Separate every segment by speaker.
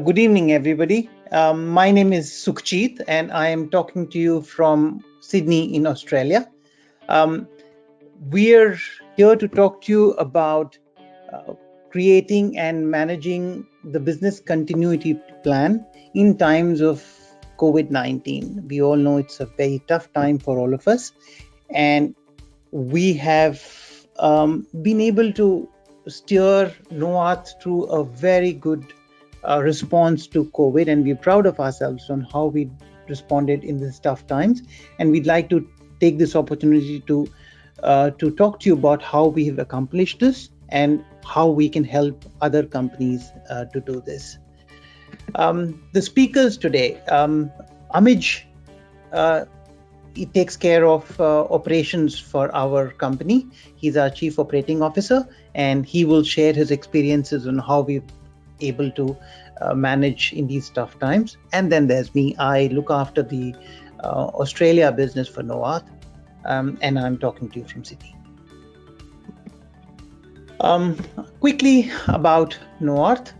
Speaker 1: Good evening, everybody. My name is Sukhjeet, and I am talking to you from Sydney in Australia. We're here to talk to you about creating and managing the business continuity plan in times of COVID-19. We all know it's a very tough time for all of us, and we have been able to steer KNOWARTH through a very good response to COVID, and we're proud of ourselves on how we responded in these tough times. And we'd like to take this opportunity to talk to you about how we have accomplished this and how we can help other companies to do this. The speakers today, Amij, he takes care of operations for our company. He's our Chief Operating Officer, and he will share his experiences on how we've able to manage in these tough times. And then there's me. I look after the Australia business for KNOWARTH, and I'm talking to you from Sydney. Quickly about KNOWARTH.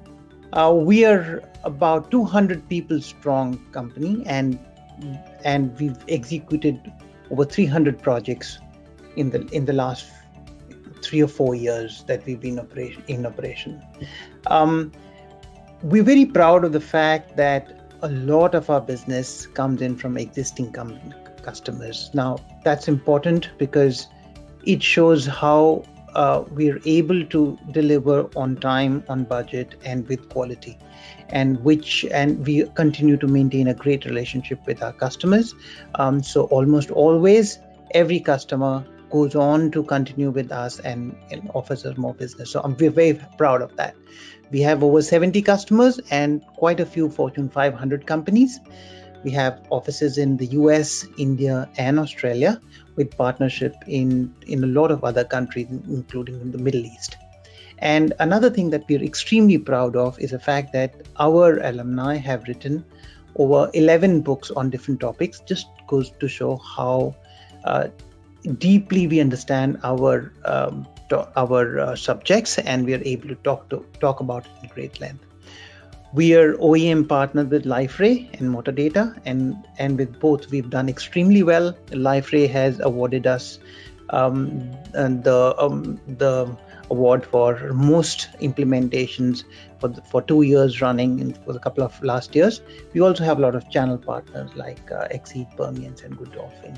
Speaker 1: We are about 200 people strong company, and we've executed over 300 projects in the last 3 or 4 years that we've been in operation. We're very proud of the fact that a lot of our business comes in from existing customers. Now, that's important because it shows how we're able to deliver on time, on budget, and with quality, and we continue to maintain a great relationship with our customers. So almost always, every customer goes on to continue with us and offers us more business. So we're very proud of that. We have over 70 customers and quite a few Fortune 500 companies. We have offices in the US, India, and Australia, with partnership in a lot of other countries, including in the Middle East. And another thing that we're extremely proud of is the fact that our alumni have written over 11 books on different topics. Just goes to show how deeply we understand our subjects, and we are able to talk about it in great length. We are OEM partnered with Liferay and Motordata, and with both we've done extremely well. Liferay has awarded us the award for most implementations for 2 years running, and for a couple of last years. We also have a lot of channel partners like Exceed, Permians, and Good Dolphin.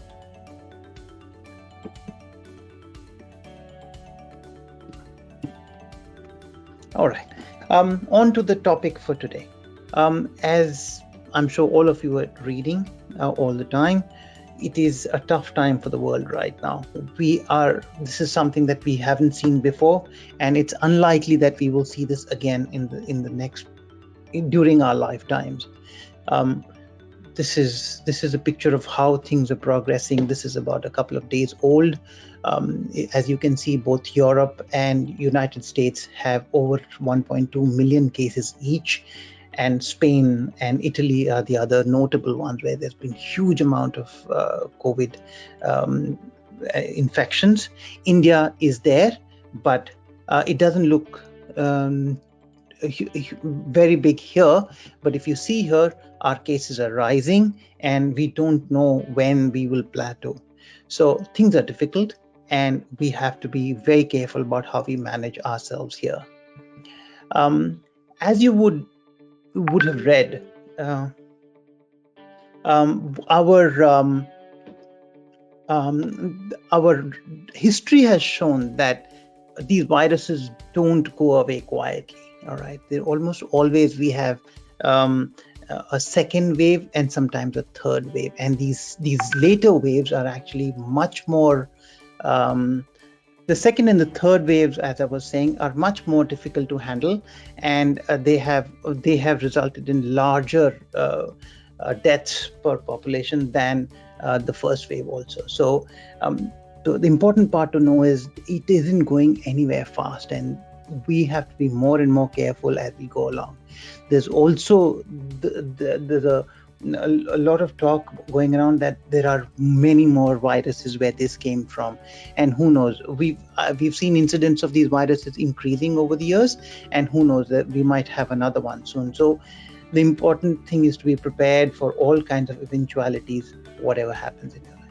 Speaker 1: All right, on to the topic for today. As I'm sure all of you are reading all the time, it is a tough time for the world right now. This is something that we haven't seen before, and it's unlikely that we will see this again during our lifetimes. This is a picture of how things are progressing. This is about a couple of days old. As you can see, both Europe and United States have over 1.2 million cases each, and Spain and Italy are the other notable ones where there's been huge amount of COVID infections. India is there, but it doesn't look very big here. But if you see here, our cases are rising, and we don't know when we will plateau. So things are difficult, and we have to be very careful about how we manage ourselves here. As you would have read, our history has shown that these viruses don't go away quietly. All right, they almost always we have a second wave and sometimes a third wave, and these later waves are actually much more. The second and the third waves, as I was saying, are much more difficult to handle, and they have resulted in larger deaths per population than the first wave also. So the important part to know is it isn't going anywhere fast, and we have to be more and more careful as we go along. There's also the a lot of talk going around that there are many more viruses where this came from, and who knows, we've seen incidents of these viruses increasing over the years, and who knows that we might have another one soon. So the important thing is to be prepared for all kinds of eventualities, whatever happens in your life.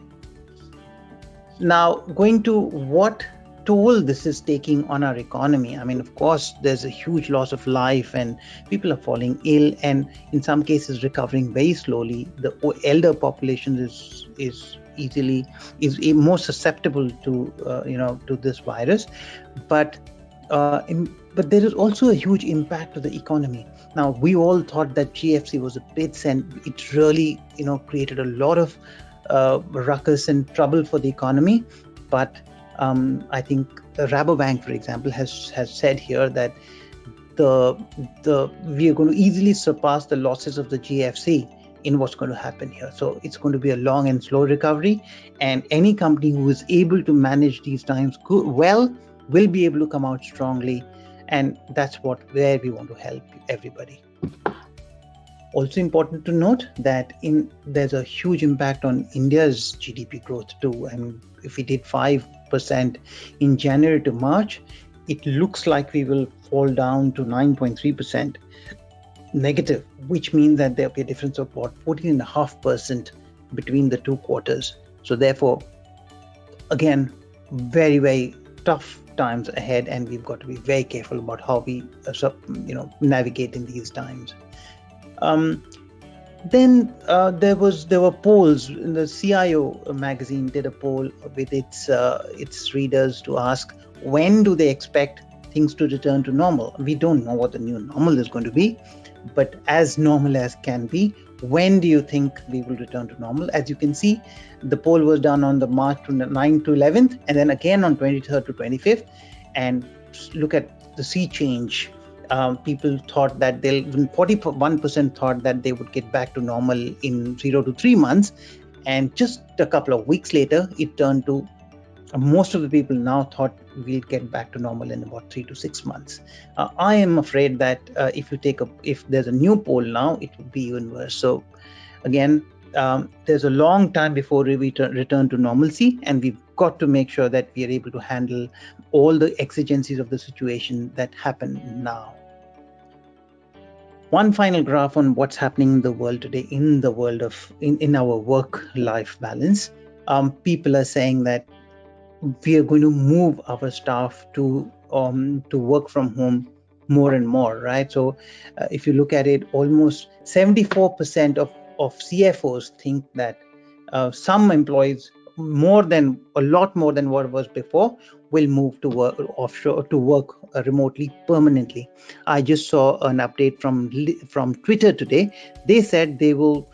Speaker 1: Now, going to what toll this is taking on our economy. I mean, of course, there's a huge loss of life and people are falling ill, and in some cases recovering very slowly. The elder population is more susceptible to to this virus, but but there is also a huge impact to the economy. Now, we all thought that GFC was a blitz, and it really created a lot of ruckus and trouble for the economy. But I think Rabobank, for example, has said here that we are going to easily surpass the losses of the GFC in what's going to happen here. So it's going to be a long and slow recovery, and any company who is able to manage these times well will be able to come out strongly, and that's where we want to help everybody. Also important to note that there's a huge impact on India's GDP growth too. And if we did 5% in January to March, it looks like we will fall down to 9.3% negative, which means that there'll be a difference of about 14.5% between the two quarters. So therefore, again, very, very tough times ahead, and we've got to be very careful about how we navigate in these times. Then there were polls. The CIO magazine did a poll with its readers to ask, when do they expect things to return to normal? We don't know what the new normal is going to be, but as normal as can be, when do you think we will return to normal? As you can see, the poll was done on the March 9th to 11th, and then again on 23rd to 25th. And look at the sea change. People thought that 41% thought that they would get back to normal in 0 to 3 months, and just a couple of weeks later, it turned to most of the people now thought we'll get back to normal in about 3 to 6 months. I am afraid that if there's a new poll now, it will be even worse. So again, there's a long time before we return to normalcy, and we've got to make sure that we are able to handle all the exigencies of the situation that happen now. One final graph on what's happening in the world today, in the world of in our work-life balance. People are saying that we are going to move our staff to work from home more and more, right? So if you look at it, almost 74% of CFOs think that some employees, a lot more than what was before, will move to work offshore, to work remotely permanently. I just saw an update from Twitter today. They said they will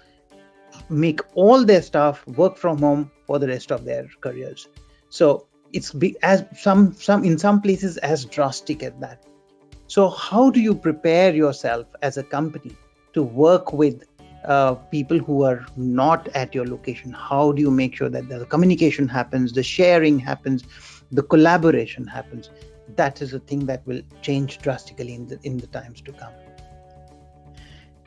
Speaker 1: make all their staff work from home for the rest of their careers. So it's as in some places as drastic as that. So how do you prepare yourself as a company to work with people who are not at your location? How do you make sure that the communication happens, the sharing happens, the collaboration happens? That is a thing that will change drastically in the times to come.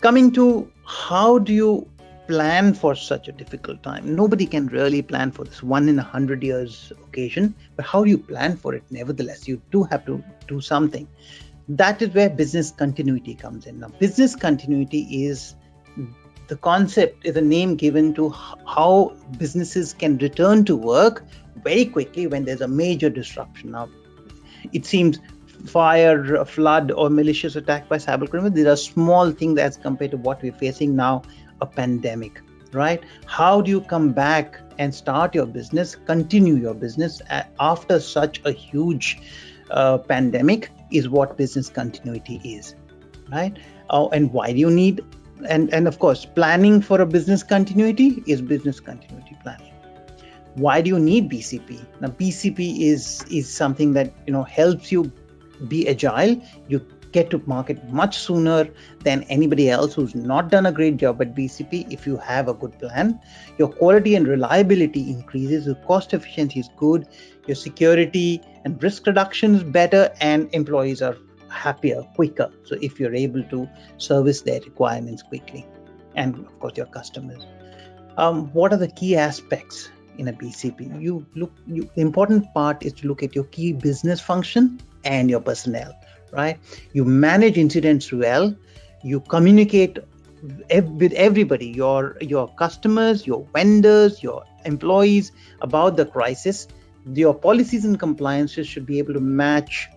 Speaker 1: Coming to how do you plan for such a difficult time? Nobody can really plan for this 1 in 100 years occasion, but how do you plan for it? Nevertheless, you do have to do something. That is where business continuity comes in. Now, business continuity is the concept, is a name given to how businesses can return to work very quickly when there's a major disruption. Now, it seems fire, a flood, or malicious attack by cybercriminals, these are small things as compared to what we're facing now, a pandemic, right? How do you come back and start your business, continue your business after such a huge pandemic is what business continuity is, right? And why do you need, and of course, planning for a business continuity is business continuity planning. Why do you need BCP? Now, BCP is something that helps you be agile. You get to market much sooner than anybody else who's not done a great job at BCP. If you have a good plan, your quality and reliability increases, your cost efficiency is good, your security and risk reduction is better, and employees are happier, quicker. So if you're able to service their requirements quickly. and of course your customers. What are the key aspects in a BCP? The important part is to look at your key business function and your personnel, right? You manage incidents well, you communicate with everybody, your customers, your vendors, your employees about the crisis. Your policies and compliances should be able to match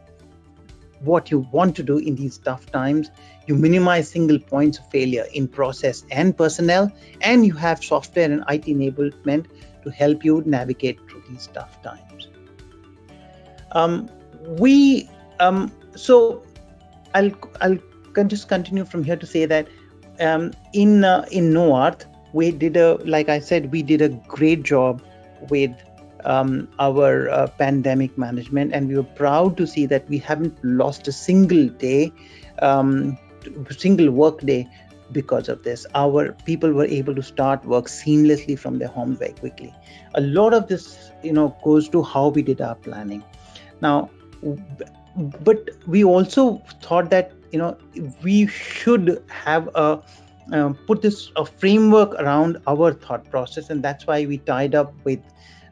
Speaker 1: what you want to do in these tough times. You minimize single points of failure in process and personnel, and you have software and IT enablement to help you navigate through these tough times. So I'll just continue from here to say that in KNOWARTH, we did a great job with our pandemic management, and we were proud to see that we haven't lost a single day, single work day because of this. Our people were able to start work seamlessly from their homes very quickly. A lot of this, goes to how we did our planning. Now, but we also thought that we should have put a framework around our thought process, and that's why we tied up with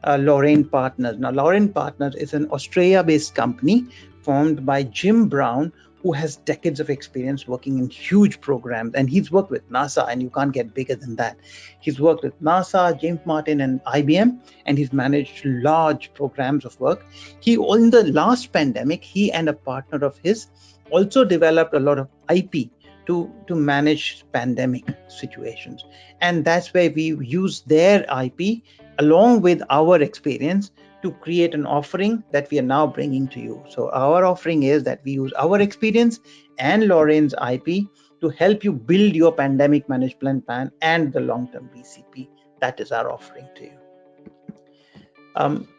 Speaker 1: Lorraine Partners. Now, Lorraine Partners is an Australia-based company formed by Jim Brown, who has decades of experience working in huge programs, and he's worked with NASA, and you can't get bigger than that. He's worked with NASA, James Martin, and IBM, and he's managed large programs of work. In the last pandemic, he and a partner of his also developed a lot of IP to manage pandemic situations, and that's where we use their IP along with our experience to create an offering that we are now bringing to you. So our offering is that we use our experience and Lorraine's IP to help you build your pandemic management plan and the long-term BCP. That is our offering to you.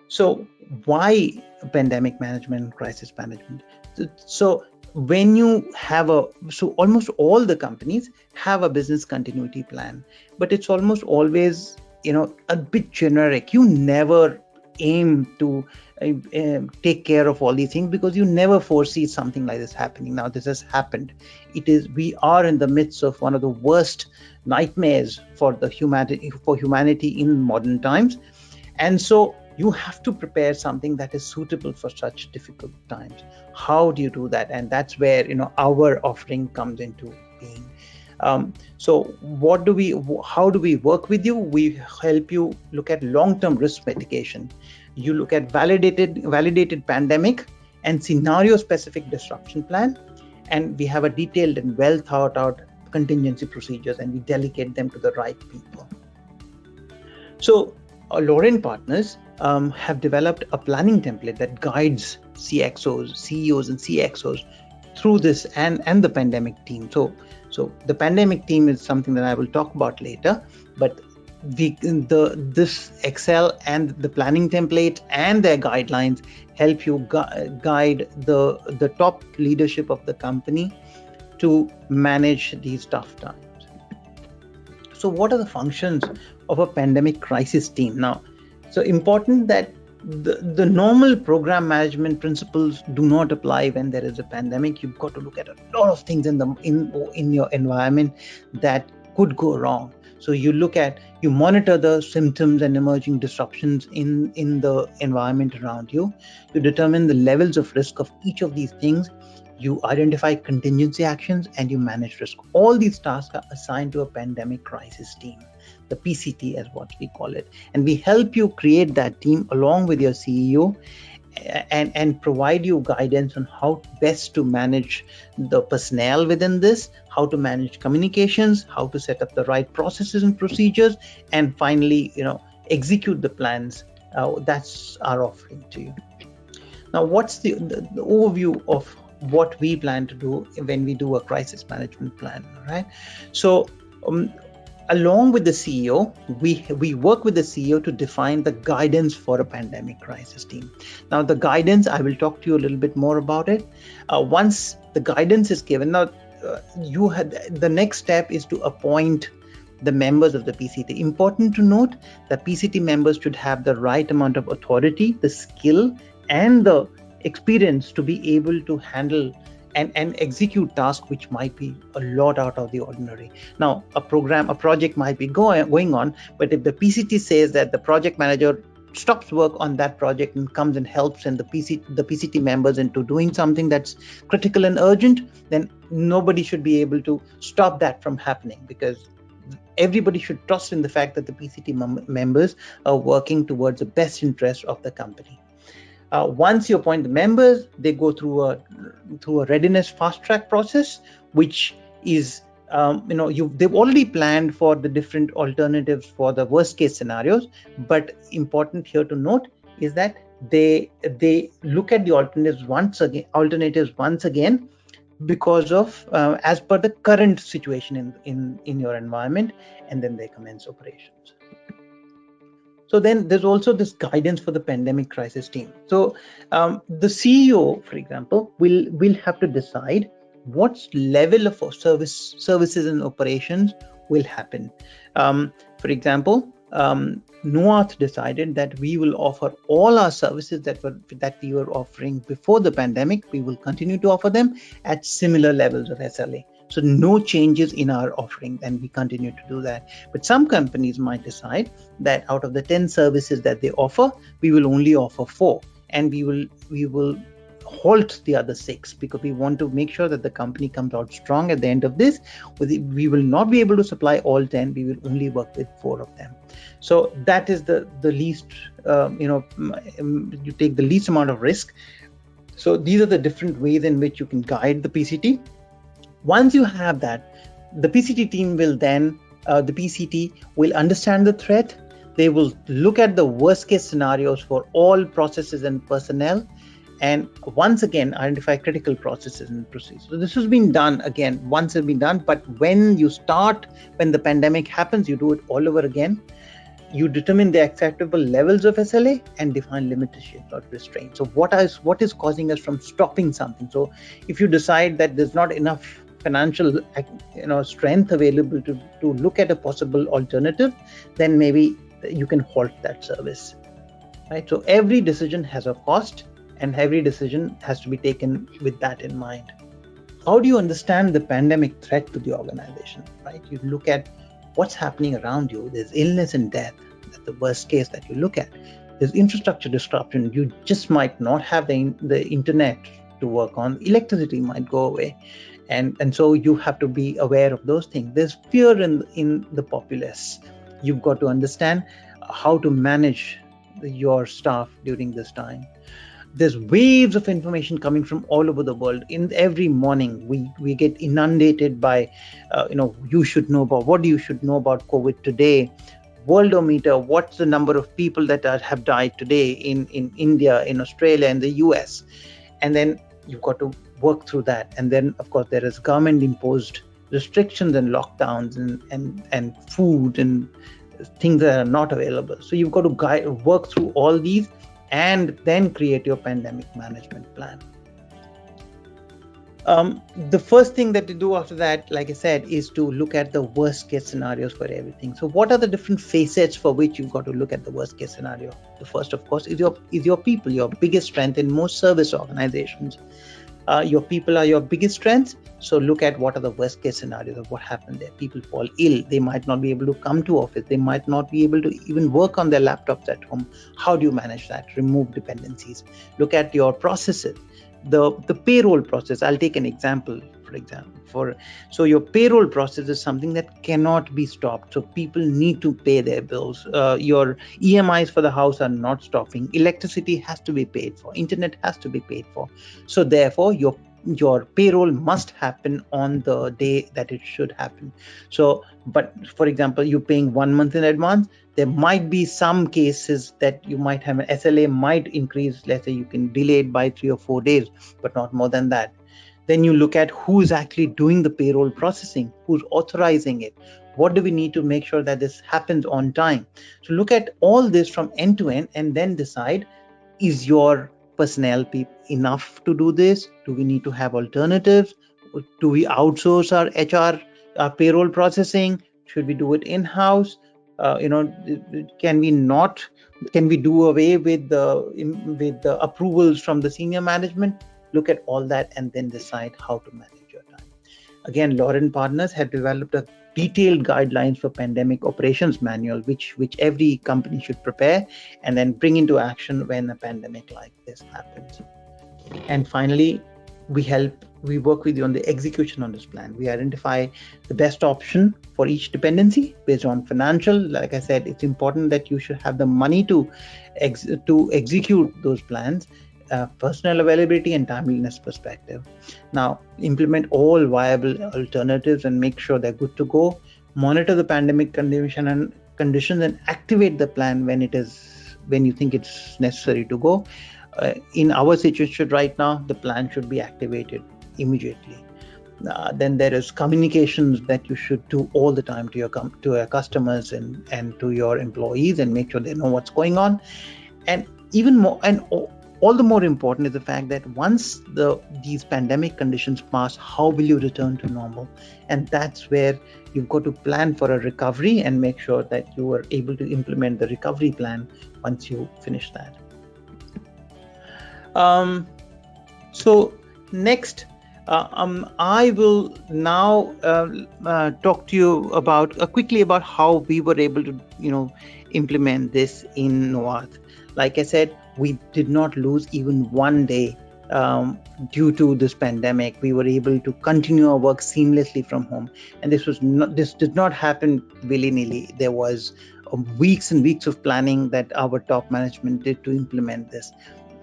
Speaker 1: So why pandemic management, crisis management? So when you have almost all the companies have a business continuity plan, but it's almost always a bit generic. You never aim to take care of all these things because you never foresee something like this happening. Now this has happened. We are in the midst of one of the worst nightmares for humanity in modern times, and so you have to prepare something that is suitable for such difficult times. How do you do that? And that's where our offering comes into being. So how do we work with you? We help you look at long-term risk mitigation. You look at validated pandemic and scenario-specific disruption plan, and we have a detailed and well thought out contingency procedures, and we delegate them to the right people. So Lorraine Partners have developed a planning template that guides CXOs, CEOs, and CXOs through this and the pandemic team. So the pandemic team is something that I will talk about later, but this Excel and the planning template and their guidelines help you guide the top leadership of the company to manage these tough times. So what are the functions of a pandemic crisis team? Now, so important that the normal program management principles do not apply when there is a pandemic. You've got to look at a lot of things in your environment that could go wrong. So you monitor the symptoms and emerging disruptions in the environment around you. You determine the levels of risk of each of these things. You identify contingency actions and you manage risk. All these tasks are assigned to a pandemic crisis team, the PCT as what we call it. And we help you create that team along with your CEO and provide you guidance on how best to manage the personnel within this, how to manage communications, how to set up the right processes and procedures, and finally, execute the plans. That's our offering to you. Now, what's the overview of what we plan to do when we do a crisis management plan, right? So along with the CEO, we work with the CEO to define the guidance for a pandemic crisis team. Now the guidance, I will talk to you a little bit more about it. Once the guidance is given, now the next step is to appoint the members of the PCT. Important to note that PCT members should have the right amount of authority, the skill, and the experience to be able to handle and execute tasks which might be a lot out of the ordinary. Now, a project might be going on, but if the PCT says that the project manager stops work on that project and comes and helps and the PCT members into doing something that's critical and urgent, then nobody should be able to stop that from happening, because everybody should trust in the fact that the PCT members are working towards the best interest of the company. Once you appoint the members, they go through a readiness fast track process, which is they've already planned for the different alternatives for the worst case scenarios. But important here to note is that they look at the alternatives once again because of as per the current situation in your environment, and then they commence operations. So then there's also this guidance for the pandemic crisis team. So the CEO, for example, will have to decide what level of services and operations will happen. For example, KNOWARTH decided that we will offer all our services that we were offering before the pandemic. We will continue to offer them at similar levels of SLA. So no changes in our offering, and we continue to do that. But some companies might decide that out of the 10 services that they offer, we will only offer 4, and we will halt the other 6, because we want to make sure that the company comes out strong at the end of this. We will not be able to supply all 10. We will only work with 4 of them. So that is the least, you take the least amount of risk. So these are the different ways in which you can guide the PCT. Once you have that, the PCT team will then, the PCT will understand the threat. They will look at the worst case scenarios for all processes and personnel, and once again identify critical processes and procedures. So this has been done again, once it's been done, but when the pandemic happens, you do it all over again. You determine the acceptable levels of SLA and define limitations or restraints. So what is causing us from stopping something? So if you decide that there's not enough financial strength available to look at a possible alternative, then maybe you can halt that service, right? So every decision has a cost, and every decision has to be taken with that in mind. How do you understand the pandemic threat to the organization, right? You look at what's happening around you. There's illness and death. That's the worst case that you look at. There's infrastructure disruption. You just might not have the internet to work on. Electricity might go away. And so you have to be aware of those things. There's fear in the populace. You've got to understand how to manage your staff during this time. There's waves of information coming from all over the world. In every morning, we get inundated by, you should know about what you should know about COVID today. Worldometer, what's the number of people that have died today in India, in Australia, in the US? And then you've got to work through that. And then, of course, there is government-imposed restrictions and lockdowns and food and things that are not available. So you've got to work through all these and then create your pandemic management plan. The first thing that you do after that, like I said, is to look at the worst case scenarios for everything. So what are the different facets for which you've got to look at the worst case scenario? The first, of course, is your people, your biggest strength in most service organizations. Your people are your biggest strengths. So look at what are the worst case scenarios of what happened there. People fall ill. They might not be able to come to office. They might not be able to even work on their laptops at home. How do you manage that? Remove dependencies. Look at your processes. The payroll process. I'll take an example, so your payroll process is something that cannot be stopped. So people need to pay their bills. Your EMIs for the house are not stopping. Electricity has to be paid for. Internet has to be paid for. So therefore, your payroll must happen on the day that it should happen. So, but for example, you're paying 1 month in advance. There might be some cases that you might have an SLA might increase. Let's say you can delay it by 3 or 4 days, but not more than that. Then you look at who's actually doing the payroll processing, who's authorizing it. What do we need to make sure that this happens on time? So look at all this from end to end and then decide, is your personnel enough to do this? Do we need to have alternatives? Do we outsource our HR, our payroll processing? Should we do it in-house? Can we do away with the approvals from the senior management? look at all that and then decide how to manage your time. Again, Lauren Partners had developed a detailed guidelines for pandemic operations manual, which every company should prepare and then bring into action when a pandemic like this happens. And finally, we work with you on the execution on this plan. We identify the best option for each dependency based on financial. Like I said, it's important that you should have the money to execute those plans, personal availability and timeliness perspective. Now, implement all viable alternatives and make sure they're good to go. Monitor the pandemic conditions and activate the plan when you think it's necessary to go. In our situation right now, the plan should be activated immediately. Then there is communications that you should do all the time to your customers and to your employees, and make sure they know what's going on. And even more, and all the more important is the fact that once these pandemic conditions pass, how will you return to normal? And that's where you've got to plan for a recovery and make sure that you are able to implement the recovery plan once you finish that. So next, I will now talk to you quickly about how we were able to, implement this in KNOWARTH. Like I said, we did not lose even one day due to this pandemic. We were able to continue our work seamlessly from home, and this did not happen willy-nilly. There was weeks and weeks of planning that our top management did to implement this.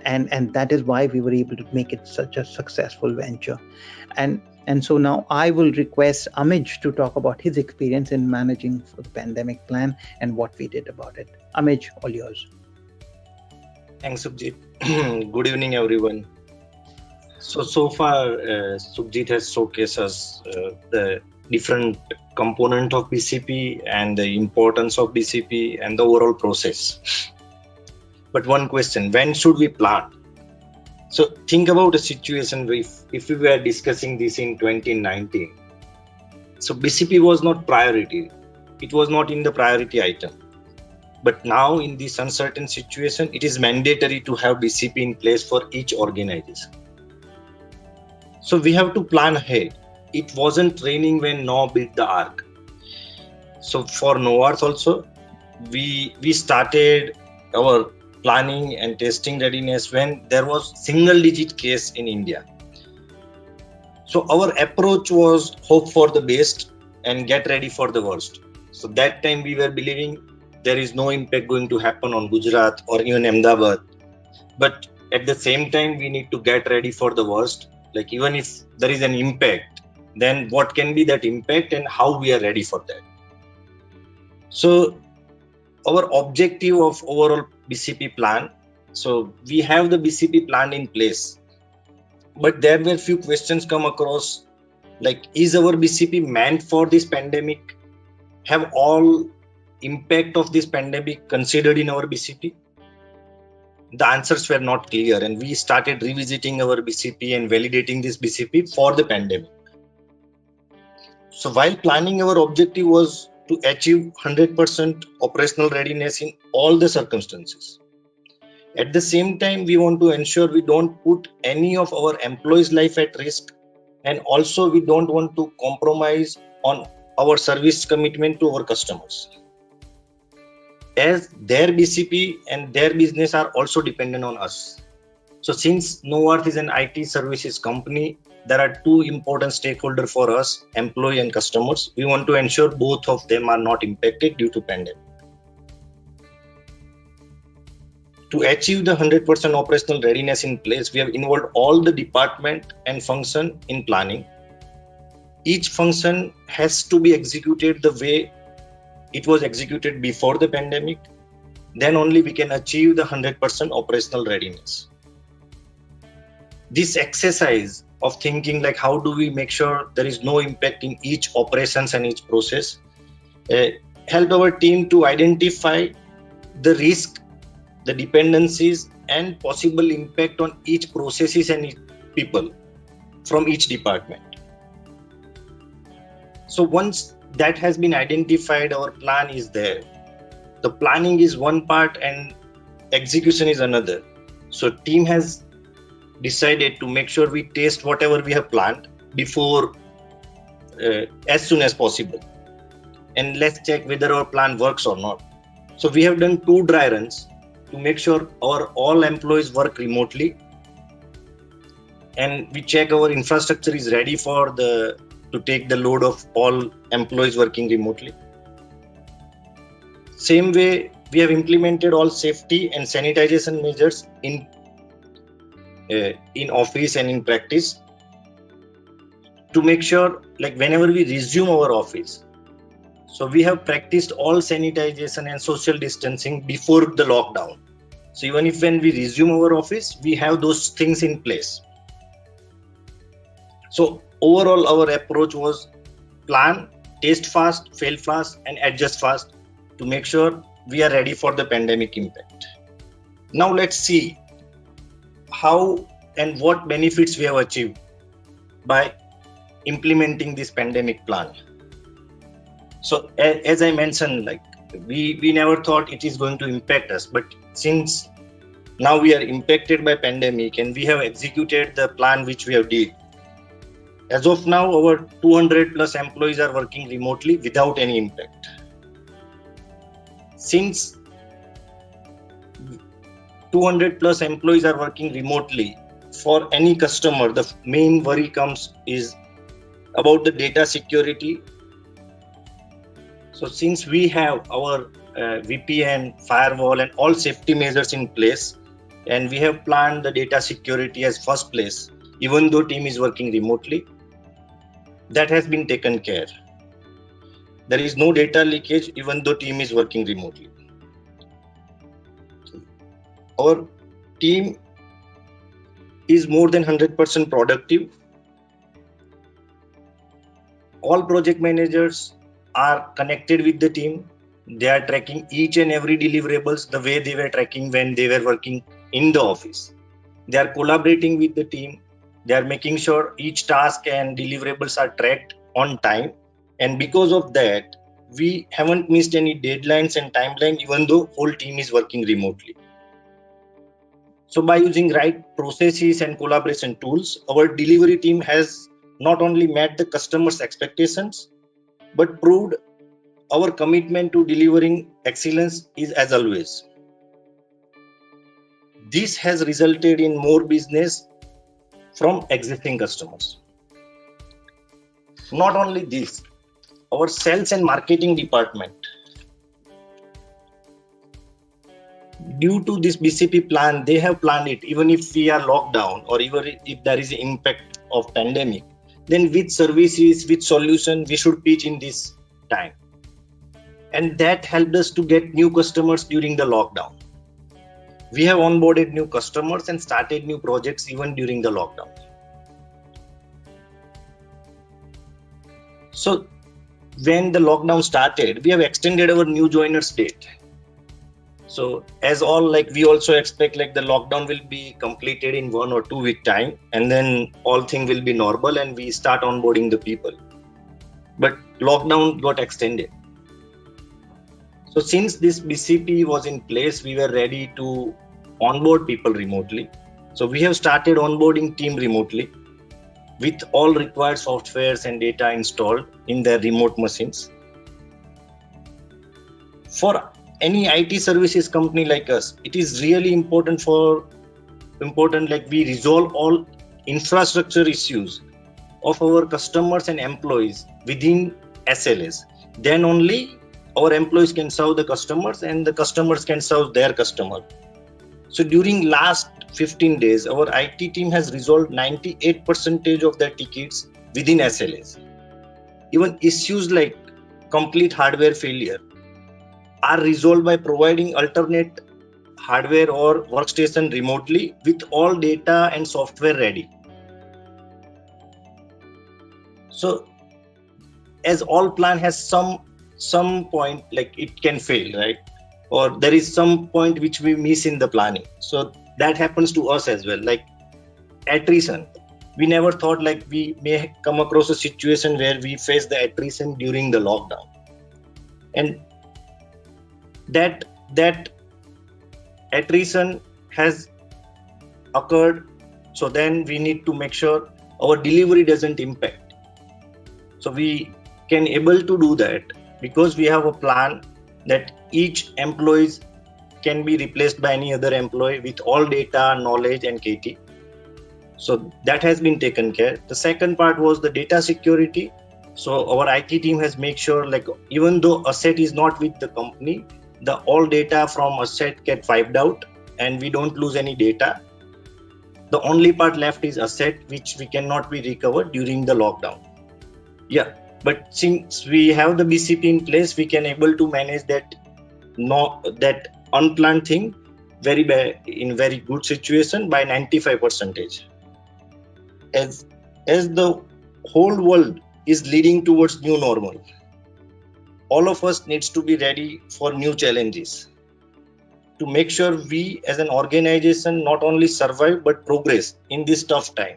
Speaker 1: And that is why we were able to make it such a successful venture. And so now I will request Amij to talk about his experience in managing for the pandemic plan and what we did about it. Amij, all yours.
Speaker 2: Thanks, Sukhjit. Good evening, everyone. So far, Sukhjit has showcased us the different component of BCP and the importance of BCP and the overall process. But one question, when should we plan? So think about a situation if we were discussing this in 2019. So BCP was not priority. It was not in the priority item. But now in this uncertain situation, it is mandatory to have BCP in place for each organization. So we have to plan ahead. It wasn't raining when Noah built the ark. So for KNOWARTH also, we started our planning and testing readiness when there was single-digit case in India. So our approach was hope for the best and get ready for the worst. So that time we were believing there is no impact going to happen on Gujarat or even Ahmedabad. But at the same time, we need to get ready for the worst. Like even if there is an impact, then what can be that impact and how we are ready for that. So our objective of overall BCP plan. So we have the BCP plan in place, but there were few questions come across, like, is our BCP meant for this pandemic? Have all impact of this pandemic considered in our BCP? The answers were not clear, and we started revisiting our BCP and validating this BCP for the pandemic. So while planning, our objective was to achieve 100% operational readiness in all the circumstances. At the same time, we want to ensure we don't put any of our employees' life at risk, and also we don't want to compromise on our service commitment to our customers, as their BCP and their business are also dependent on us. So since KNOWARTH is an IT services company, there are two important stakeholders for us, employee and customers. We want to ensure both of them are not impacted due to pandemic. To achieve the 100% operational readiness in place, we have involved all the department and function in planning. Each function has to be executed the way it was executed before the pandemic. Then only we can achieve the 100% operational readiness. This exercise of thinking, like, how do we make sure there is no impact in each operations and each process, helped our team to identify the risk, the dependencies, and possible impact on each processes and each people from each department. So once that has been identified, our plan is there. The planning is one part and execution is another. So team has decided to make sure we test whatever we have planned before as soon as possible, and let's check whether our plan works or not. So we have done 2 dry runs to make sure our all employees work remotely, and we check our infrastructure is ready for to take the load of all employees working remotely. Same way, we have implemented all safety and sanitization measures in office and in practice to make sure, like, whenever we resume our office, so we have practiced all sanitization and social distancing before the lockdown. So even if when we resume our office, we have those things in place. So overall, our approach was plan, test fast, fail fast, and adjust fast to make sure we are ready for the pandemic impact. Now let's see how and what benefits we have achieved by implementing this pandemic plan. So as I mentioned, like we never thought it is going to impact us, but since now we are impacted by pandemic and we have executed the plan which we have did. As of now, our 200 plus employees are working remotely without any impact. Since 200 plus employees are working remotely, for any customer, the main worry is about the data security. So since we have our VPN, firewall, and all safety measures in place, and we have planned the data security as first place, even though team is working remotely, that has been taken care. There is no data leakage even though team is working remotely. Our team is more than 100% productive. All project managers are connected with the team. They are tracking each and every deliverables the way they were tracking when they were working in the office. They are collaborating with the team. They are making sure each task and deliverables are tracked on time. And because of that, we haven't missed any deadlines and timeline, even though whole team is working remotely. So by using right processes and collaboration tools, our delivery team has not only met the customer's expectations, but proved our commitment to delivering excellence is as always. This has resulted in more business from existing customers. Not only this, our sales and marketing department, due to this BCP plan, they have planned it, even if we are locked down or even if there is an impact of pandemic, then which services, which solution we should pitch in this time. And that helped us to get new customers during the lockdown. We have onboarded new customers and started new projects even during the lockdown. So when the lockdown started, we have extended our new joiners date. So as all, like, we also expect like the lockdown will be completed in 1 or 2 week time, and then all thing will be normal and we start onboarding the people. But lockdown got extended. So since this BCP was in place, we were ready to onboard people remotely. So we have started onboarding team remotely with all required softwares and data installed in their remote machines. For any IT services company like us, it is really important like we resolve all infrastructure issues of our customers and employees within SLAs. Then only our employees can serve the customers and the customers can serve their customer. So during last 15 days, our IT team has resolved 98% of their tickets within SLAs. Even issues like complete hardware failure are resolved by providing alternate hardware or workstation remotely with all data and software ready. So as all plan has some point, like it can fail, right? Or there is some point which we miss in the planning. So that happens to us as well, like attrition. We never thought like we may come across a situation where we face the attrition during the lockdown. And that attrition has occurred So then we need to make sure our delivery doesn't impact. So we can able to do that because we have a plan that each employee can be replaced by any other employee with all data, knowledge, and KT. So that has been taken care. The second part was the data security. So our IT team has made sure, like, even though asset is not with the company, the all data from asset get wiped out and we don't lose any data. The only part left is asset which we cannot be recovered during the lockdown. Yeah, but since we have the BCP in place, we can able to manage that that unplanned thing in very good situation by 95%. As the whole world is leading towards new normal, all of us needs to be ready for new challenges to make sure we as an organization not only survive but progress in this tough time.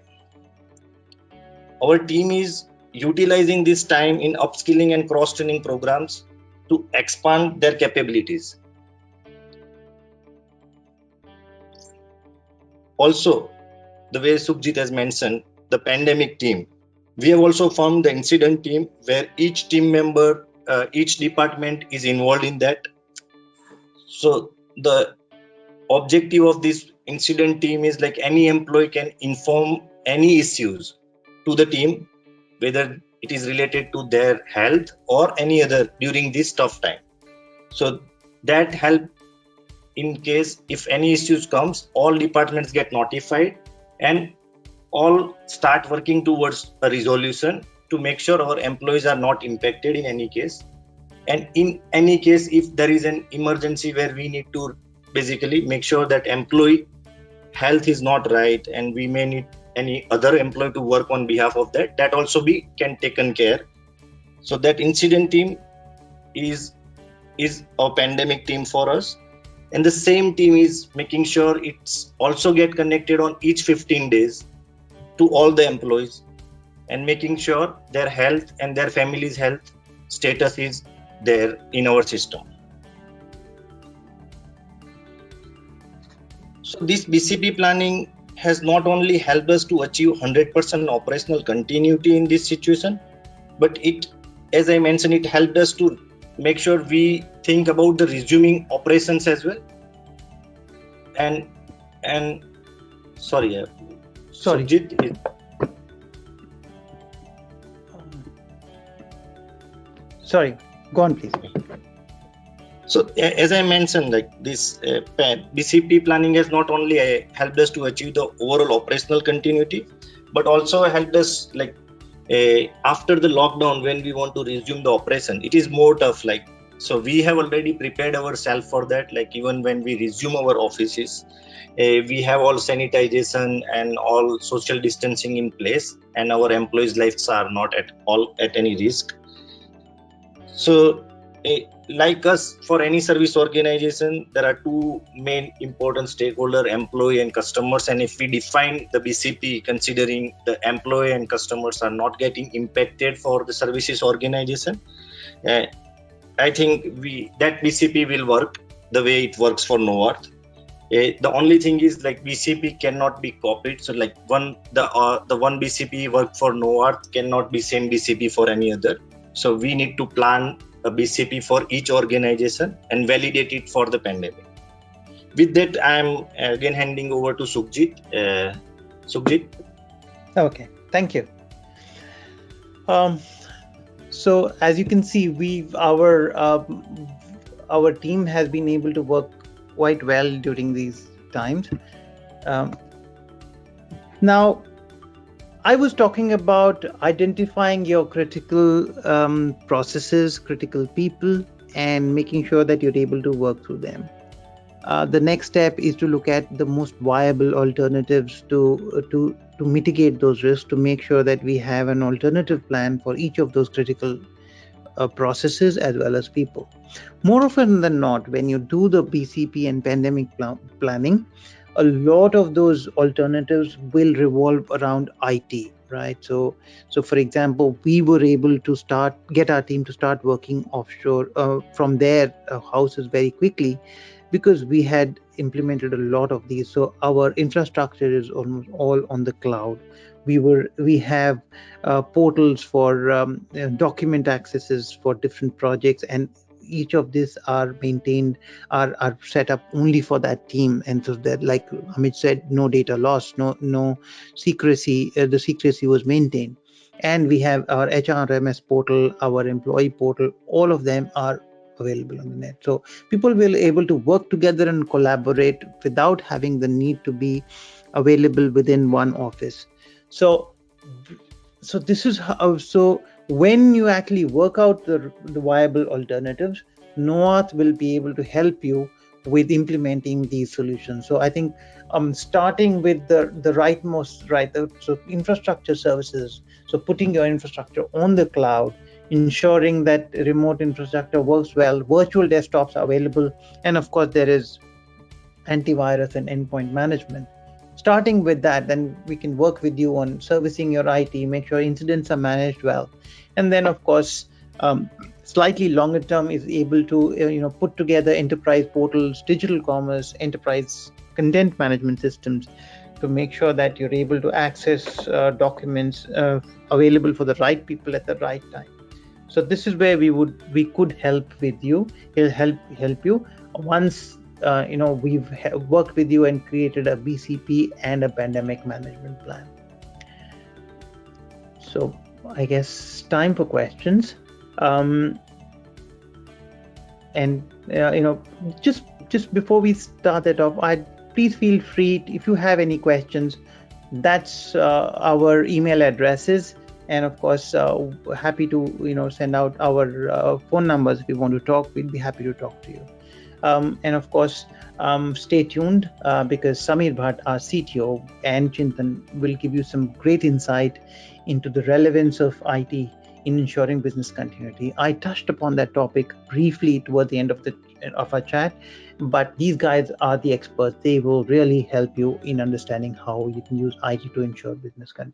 Speaker 2: Our team is utilizing this time in upskilling and cross-training programs to expand their capabilities. Also, the way Sukhjit has mentioned, the pandemic team, we have also formed the incident team where each team member, each department is involved in that. So the objective of this incident team is like any employee can inform any issues to the team, whether it is related to their health or any other during this tough time. So that help in case if any issues comes, all departments get notified and all start working towards a resolution to make sure our employees are not impacted in any case. And in any case, if there is an emergency where we need to basically make sure that employee health is not right and we may need any other employee to work on behalf of that also be can taken care. So that incident team is a pandemic team for us. And the same team is making sure it's also get connected on each 15 days to all the employees and making sure their health and their family's health status is there in our system. So this BCP planning has not only helped us to achieve 100% operational continuity in this situation, but it, as I mentioned, it helped us to make sure we think about the resuming operations as well. And sorry. Sujit,
Speaker 1: sorry, go on please.
Speaker 2: So as I mentioned, like this BCP planning has not only helped us to achieve the overall operational continuity, but also helped us like after the lockdown when we want to resume the operation, it is more tough. Like, so we have already prepared ourselves for that. Like even when we resume our offices, we have all sanitization and all social distancing in place, and our employees' lives are not at all at any risk. So like us, for any service organization, there are two main important stakeholder, employee and customers. And if we define the BCP considering the employee and customers are not getting impacted for the services organization, I think that BCP will work the way it works for KNOWARTH. The only thing is like BCP cannot be copied. So like the one BCP work for KNOWARTH cannot be same BCP for any other. So we need to plan a BCP for each organization and validate it for the pandemic. With that, I'm again handing over to Sukhjit. Sukhjit.
Speaker 1: Okay, thank you. So as you can see, our team has been able to work quite well during these times. Now, I was talking about identifying your critical processes, critical people, and making sure that you're able to work through them. The next step is to look at the most viable alternatives to mitigate those risks, to make sure that we have an alternative plan for each of those critical processes as well as people. More often than not, when you do the BCP and pandemic planning, a lot of those alternatives will revolve around IT, right? So for example, we were able to get our team to start working offshore from their houses very quickly, because we had implemented a lot of these. So our infrastructure is almost all on the cloud. We have portals for document accesses for different projects, and each of these are maintained, are set up only for that team. And so that, like Amit said, no data loss, no secrecy. The secrecy was maintained. And we have our HRMS portal, our employee portal. All of them are available on the net. So people will able to work together and collaborate without having the need to be available within one office. So this is how. So when you actually work out the viable alternatives, NOAATH will be able to help you with implementing these solutions. So I think starting with the rightmost, right, so infrastructure services, so putting your infrastructure on the cloud, ensuring that remote infrastructure works well, virtual desktops are available, and of course there is antivirus and endpoint management. Starting with that, then we can work with you on servicing your IT, make sure incidents are managed well. And then of course, slightly longer term is able to put together enterprise portals, digital commerce, enterprise content management systems, to make sure that you're able to access documents available for the right people at the right time. So this is where we could help with you. He'll help you once we've worked with you and created a BCP and a pandemic management plan. So I guess time for questions. And just before we start it off, please feel free, if you have any questions, that's our email addresses. And of course, happy to send out our phone numbers. If you want to talk, we'll be happy to talk to you. And of course, stay tuned because Samir Bhatt, our CTO, and Chintan will give you some great insight into the relevance of IT in ensuring business continuity. I touched upon that topic briefly toward the end of our chat, but these guys are the experts. They will really help you in understanding how you can use IT to ensure business continuity.